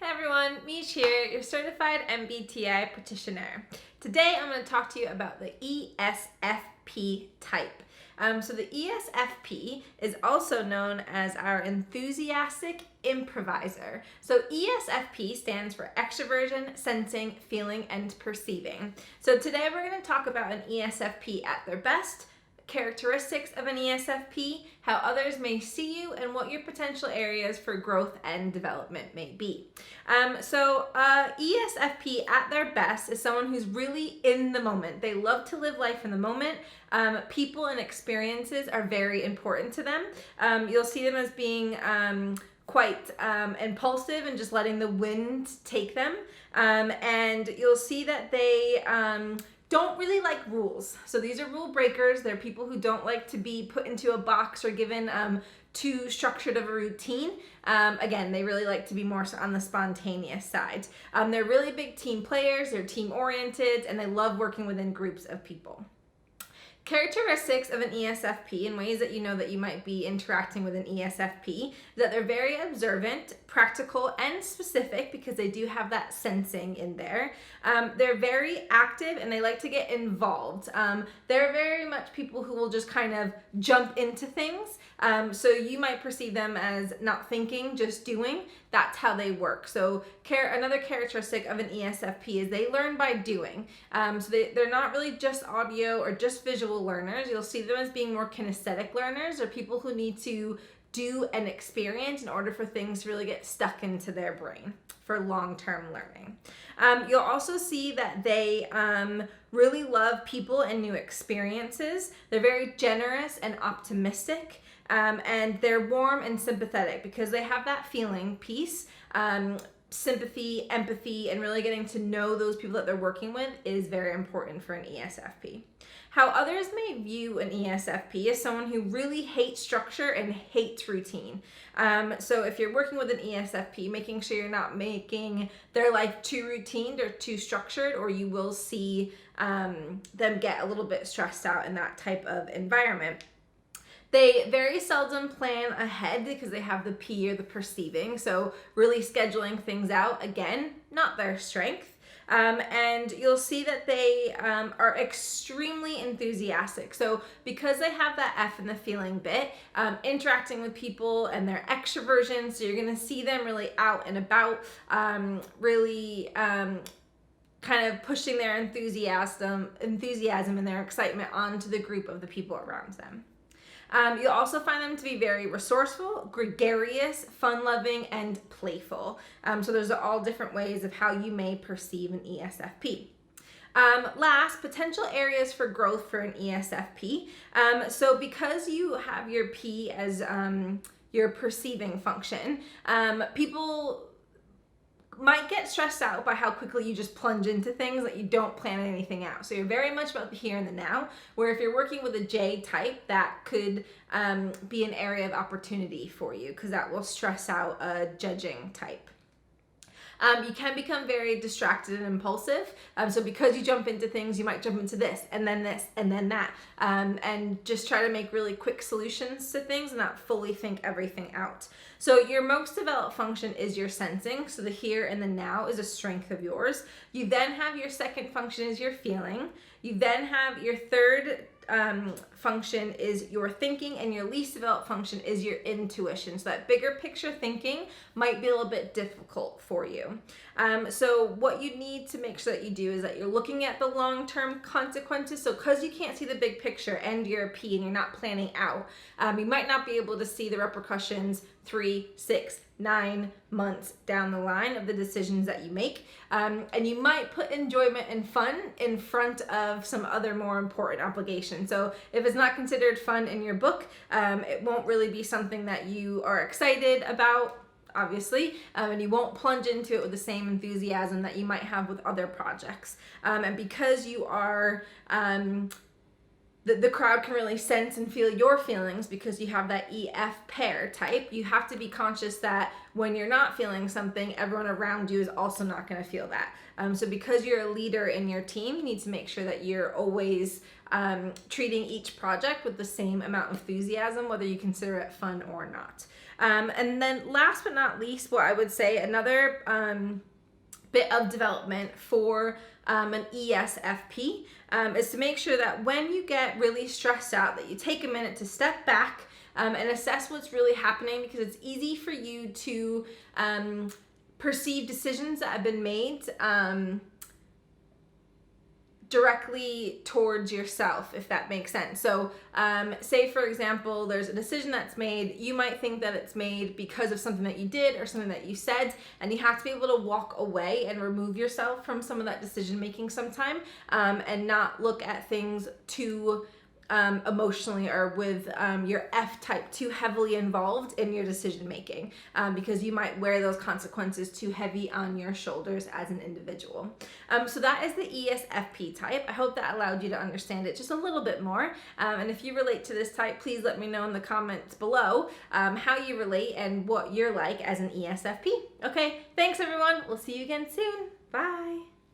Hey everyone, Mish here, your certified MBTI practitioner. Today I'm going to talk to you about the ESFP type. So the ESFP is also known as our enthusiastic improviser. So ESFP stands for extroversion, sensing, feeling, and perceiving. So today we're going to talk about an ESFP at their best, characteristics of an ESFP, how others may see you, and what your potential areas for growth and development may be. ESFP at their best is someone who's really in the moment. They love to live life in the moment. People and experiences are very important to them. You'll see them as being quite impulsive and just letting the wind take them. And you'll see that they don't really like rules. So these are rule breakers. They're people who don't like to be put into a box or given too structured of a routine. Again, they really like to be more on the spontaneous side. They're really big team players, they're team oriented, and they love working within groups of people. Characteristics of an ESFP and ways that you know that you might be interacting with an ESFP is that they're very observant, practical, and specific because they do have that sensing in there. They're very active and they like to get involved. They're very much people who will just kind of jump into things. So you might perceive them as not thinking, just doing. That's how they work. So another characteristic of an ESFP is they learn by doing. So they're not really just audio or just visual learners. You'll see them as being more kinesthetic learners or people who need to do and experience in order for things to really get stuck into their brain for long-term learning. You'll also see that they really love people and new experiences. They're very generous and optimistic. And they're warm and sympathetic because they have that feeling, peace, sympathy, empathy, and really getting to know those people that they're working with is very important for an ESFP. How others may view an ESFP is someone who really hates structure and hates routine. So if you're working with an ESFP, making sure you're not making their life too routine or too structured, or you will see them get a little bit stressed out in that type of environment. They very seldom plan ahead because they have the P or the perceiving. So really scheduling things out, again, not their strength. And you'll see that they are extremely enthusiastic. So because they have that F in the feeling bit, interacting with people and their extroversion, so you're going to see them really out and about, really kind of pushing their enthusiasm and their excitement onto the group of the people around them. You'll also find them to be very resourceful, gregarious, fun-loving, and playful. So there's all different ways of how you may perceive an ESFP. Last, potential areas for growth for an ESFP. So because you have your P as your perceiving function, people might get stressed out by how quickly you just plunge into things that you don't plan anything out. So you're very much about the here and the now, where if you're working with a J type, that could be an area of opportunity for you because that will stress out a judging type. You can become very distracted and impulsive. So because you jump into things, you might jump into this, and then that, and just try to make really quick solutions to things and not fully think everything out. So your most developed function is your sensing. So the here and the now is a strength of yours. You then have your second function is your feeling. You then have your third function is your thinking, and your least developed function is your intuition. So that bigger picture thinking might be a little bit difficult for you. So what you need to make sure that you do is that you're looking at the long-term consequences. So because you can't see the big picture and you're a P and you're not planning out, you might not be able to see the repercussions 3, 6, 9 months down the line of the decisions that you make. And you might put enjoyment and fun in front of some other more important obligations. So if it's not considered fun in your book, it won't really be something that you are excited about, obviously, and you won't plunge into it with the same enthusiasm that you might have with other projects. And because you are the crowd can really sense and feel your feelings because you have that EF pair type. You have to be conscious that when you're not feeling something, everyone around you is also not going to feel that. So because you're a leader in your team, you need to make sure that you're always treating each project with the same amount of enthusiasm, whether you consider it fun or not. And then last but not least, what I would say, another bit of development for an ESFP is to make sure that when you get really stressed out, that you take a minute to step back and assess what's really happening, because it's easy for you to perceive decisions that have been made directly towards yourself, if that makes sense. So say for example, there's a decision that's made, you might think that it's made because of something that you did or something that you said, and you have to be able to walk away and remove yourself from some of that decision making sometime, and not look at things too emotionally or with your F type too heavily involved in your decision making, because you might wear those consequences too heavy on your shoulders as an individual. So that is the ESFP type. I hope that allowed you to understand it just a little bit more. And if you relate to this type, please let me know in the comments below how you relate and what you're like as an ESFP. Okay, thanks everyone. We'll see you again soon. Bye.